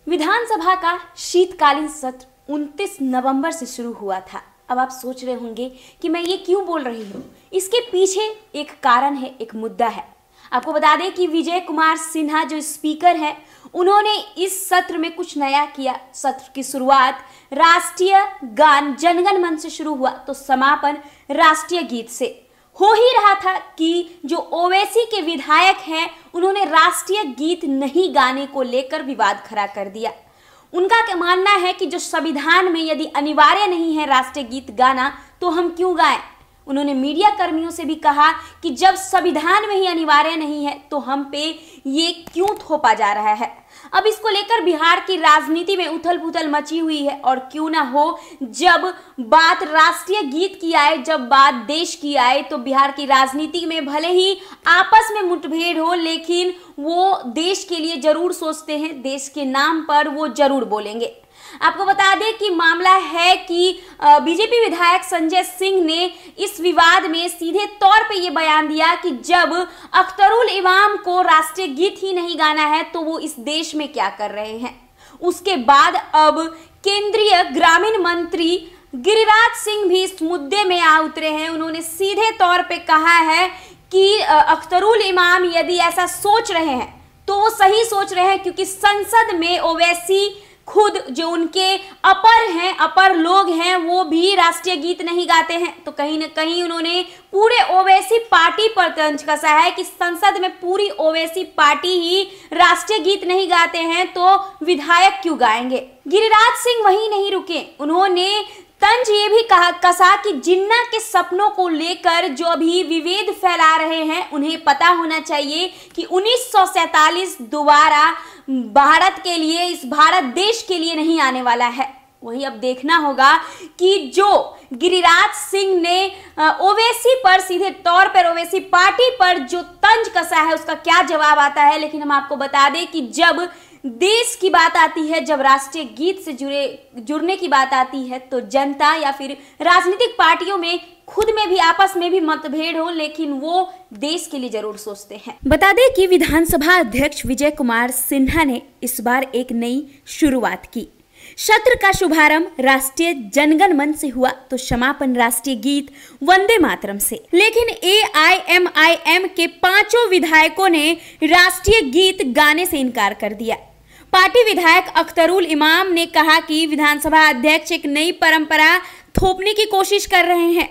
विधानसभा का शीतकालीन सत्र 29 नवंबर से शुरू हुआ था। अब आप सोच रहे होंगे कि मैं ये क्यों बोल रही हूँ। इसके पीछे एक कारण है, एक मुद्दा है। आपको बता दें कि विजय कुमार सिन्हा जो स्पीकर हैं, उन्होंने इस सत्र में कुछ नया किया। सत्र की शुरुआत राष्ट्रीय गान जनगण मन से शुरू हुआ तो समापन राष्ट्रीय गीत से हो ही रहा था कि जो ओवैसी के विधायक हैं, उन्होंने राष्ट्रीय गीत नहीं गाने को लेकर विवाद खड़ा कर दिया। उनका क्या मानना है कि जो संविधान में यदि अनिवार्य नहीं है राष्ट्रीय गीत गाना तो हम क्यों गाएं। उन्होंने मीडिया कर्मियों से भी कहा कि जब संविधान में ही अनिवार्य नहीं है तो हम पे ये क्यों थोपा जा रहा है। अब इसको लेकर बिहार की राजनीति में उथल पुथल मची हुई है। और क्यों ना हो, जब बात राष्ट्रीय गीत की आए, जब बात देश की आए, तो बिहार की राजनीति में भले ही आपस में मुठभेड़ हो, लेकिन वो देश के लिए जरूर सोचते हैं, देश के नाम पर वो जरूर बोलेंगे। आपको बता दें कि मामला है कि बीजेपी विधायक संजय सिंह ने इस विवाद में सीधे तौर पे ये बयान दिया कि जब अख्तरुल इमाम को राष्ट्रीय गीत ही नहीं गाना है तो वो इस देश में क्या कर रहे हैं। उसके बाद अब केंद्रीय ग्रामीण मंत्री गिरिराज सिंह भी इस मुद्दे में आ उतरे हैं। उन्होंने सीधे तौर पे कहा है कि अख्तरुल इमाम यदि ऐसा सोच रहे हैं तो वो सही सोच रहे हैं, क्योंकि संसद में ओवैसी खुद जो उनके अपर लोग हैं वो भी राष्ट्रीय गीत नहीं गाते हैं। तो कहीं ना कहीं उन्होंने पूरे ओवैसी पार्टी पर तंज कसा है कि संसद में पूरी ओवैसी पार्टी ही राष्ट्रीय गीत नहीं गाते हैं तो विधायक क्यों गाएंगे। गिरिराज सिंह वहीं नहीं रुके, उन्होंने तंज ये भी कसा कि जिन्ना के सपनों को लेकर जो अभी विभेद फैला रहे हैं, उन्हें पता होना चाहिए कि 1947 दोबारा भारत के लिए, इस भारत देश के लिए नहीं आने वाला है। वही अब देखना होगा कि जो गिरिराज सिंह ने ओवैसी पर सीधे तौर पर ओवैसी पार्टी पर जो तंज कसा है उसका क्या जवाब आता है। लेकिन हम आपको बता दें कि जब देश की बात आती है, जब राष्ट्रीय गीत से जुड़ने की बात आती है, तो जनता या फिर राजनीतिक पार्टियों में खुद में भी आपस में भी मतभेद हो, लेकिन वो देश के लिए जरूर सोचते हैं। बता दें कि विधानसभा अध्यक्ष विजय कुमार सिन्हा ने इस बार एक नई शुरुआत की। सत्र का शुभारंभ राष्ट्रीय जनगण मन से हुआ तो समापन राष्ट्रीय गीत वंदे मातरम से। लेकिन AIMIM के 5 विधायकों ने राष्ट्रीय गीत गाने से इनकार कर दिया। पार्टी विधायक अख्तरुल इमाम ने कहा कि विधानसभा अध्यक्ष एक नई परंपरा थोपने की कोशिश कर रहे हैं,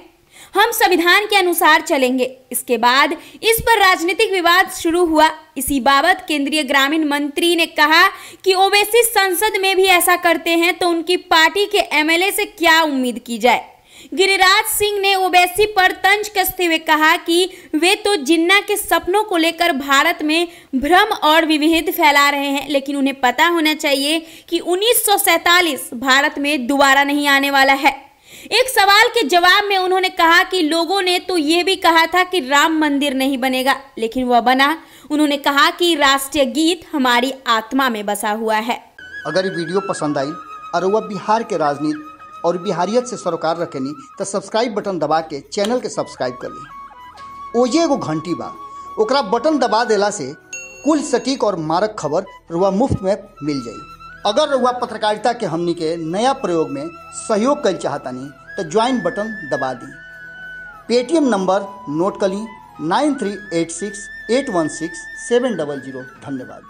हम संविधान के अनुसार चलेंगे। इसके बाद इस पर राजनीतिक विवाद शुरू हुआ। इसी बाबत केंद्रीय ग्रामीण मंत्री ने कहा कि ओवैसी संसद में भी ऐसा करते हैं तो उनकी पार्टी के MLA से क्या उम्मीद की जाए। गिरिराज सिंह ने ओवैसी पर तंज कसते हुए कहा कि वे तो जिन्ना के सपनों को लेकर भारत में भ्रम और विभेद फैला रहे हैं, लेकिन उन्हें पता होना चाहिए कि 1947 भारत में दोबारा नहीं आने वाला है। एक सवाल के जवाब में उन्होंने कहा कि लोगों ने तो यह भी कहा था कि राम मंदिर नहीं बनेगा, लेकिन वह बना। उन्होंने कहा कि राष्ट्रीय गीत हमारी आत्मा में बसा हुआ है। अगर ये वीडियो पसंद आई और वह बिहार के राजनीति और बिहारियत से सरोकार रखेनी तो सब्सक्राइब बटन दबा के चैनल के सब्सक्राइब कर ली। ओजे एगो घंटी बा, ओकरा बटन दबा देला से कुल सटीक और मारक खबर रुआ मुफ्त में मिल जाई। अगर रुआ पत्रकारिता के हमनी के नया प्रयोग में सहयोग कर चाहतानी तो ज्वाइन बटन दबा दी। पेटीएम नंबर नोट कर ली 9386816700। धन्यवाद।